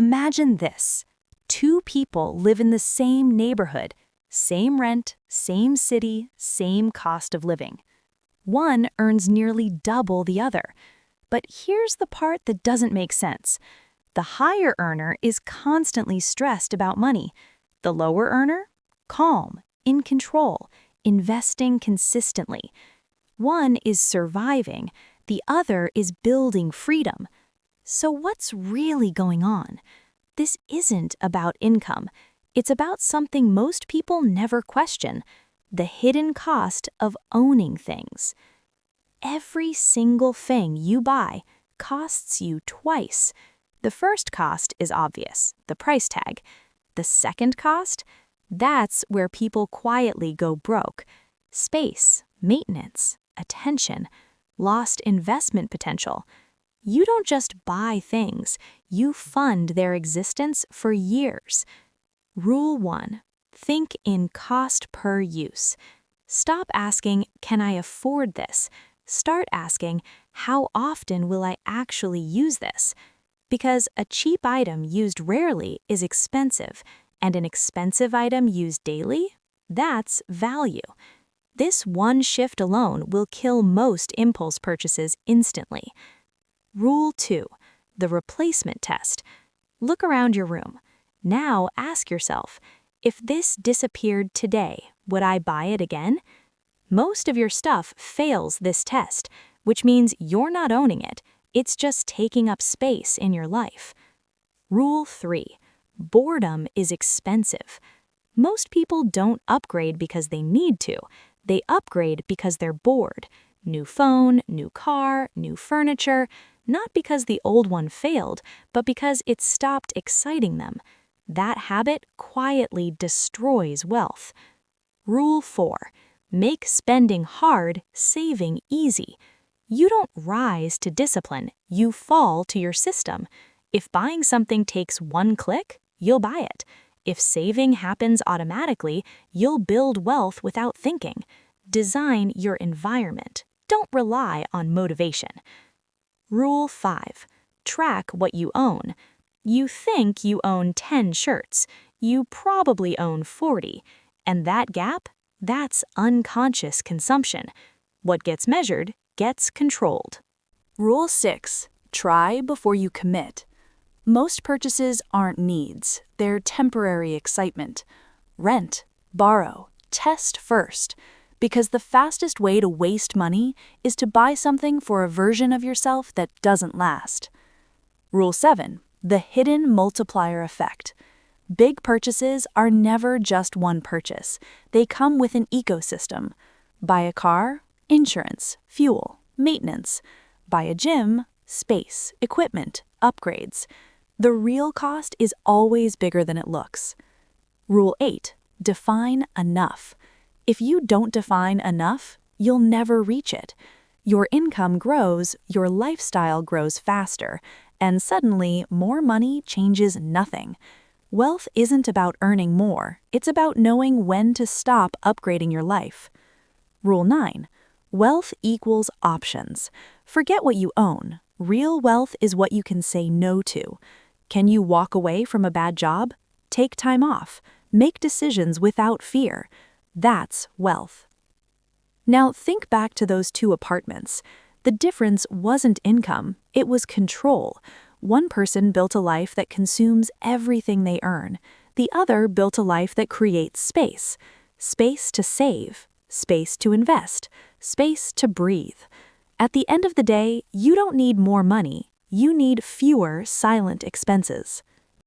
Imagine this. Two people live in the same neighborhood, same rent, same city, same cost of living. One earns nearly double the other. But here's the part that doesn't make sense. The higher earner is constantly stressed about money. The lower earner? Calm, in control, investing consistently. One is surviving, the other is building freedom. So what's really going on? This isn't about income. It's about something most people never question: the hidden cost of owning things. Every single thing you buy costs you twice. The first cost is obvious, the price tag. The second cost? That's where people quietly go broke. Space, maintenance, attention, lost investment potential. You don't just buy things, you fund their existence for years. Rule 1. Think in cost per use. Stop asking, "Can I afford this?" Start asking, "How often will I actually use this?" Because a cheap item used rarely is expensive, and an expensive item used daily? That's value. This one shift alone will kill most impulse purchases instantly. Rule 2. The replacement test. Look around your room. Now ask yourself, if this disappeared today, would I buy it again? Most of your stuff fails this test, which means you're not owning it. It's just taking up space in your life. Rule 3. Boredom is expensive. Most people don't upgrade because they need to. They upgrade because they're bored. New phone, new car, new furniture. Not because the old one failed, but because it stopped exciting them. That habit quietly destroys wealth. Rule 4. Make spending hard, saving easy. You don't rise to discipline, you fall to your system. If buying something takes one click, you'll buy it. If saving happens automatically, you'll build wealth without thinking. Design your environment. Don't rely on motivation. Rule 5. Track what you own. You think you own 10 shirts. You probably own 40. And that gap? That's unconscious consumption. What gets measured gets controlled. Rule 6. Try before you commit. Most purchases aren't needs, they're temporary excitement. Rent, borrow, test first. Because the fastest way to waste money is to buy something for a version of yourself that doesn't last. Rule 7. The hidden multiplier effect. Big purchases are never just one purchase. They come with an ecosystem. Buy a car, insurance, fuel, maintenance. Buy a gym, space, equipment, upgrades. The real cost is always bigger than it looks. Rule 8. Define enough. If you don't define enough, you'll never reach it. Your income grows, your lifestyle grows faster, and suddenly more money changes nothing. Wealth isn't about earning more, it's about knowing when to stop upgrading your life. Rule 9. Wealth equals options. Forget what you own. Real wealth is what you can say no to. Can you walk away from a bad job? Take time off. Make decisions without fear. That's wealth. Now think back to those 2 apartments. The difference wasn't income, it was control. One person built a life that consumes everything they earn. The other built a life that creates space. Space to save, space to invest, space to breathe. At the end of the day, you don't need more money. You need fewer silent expenses.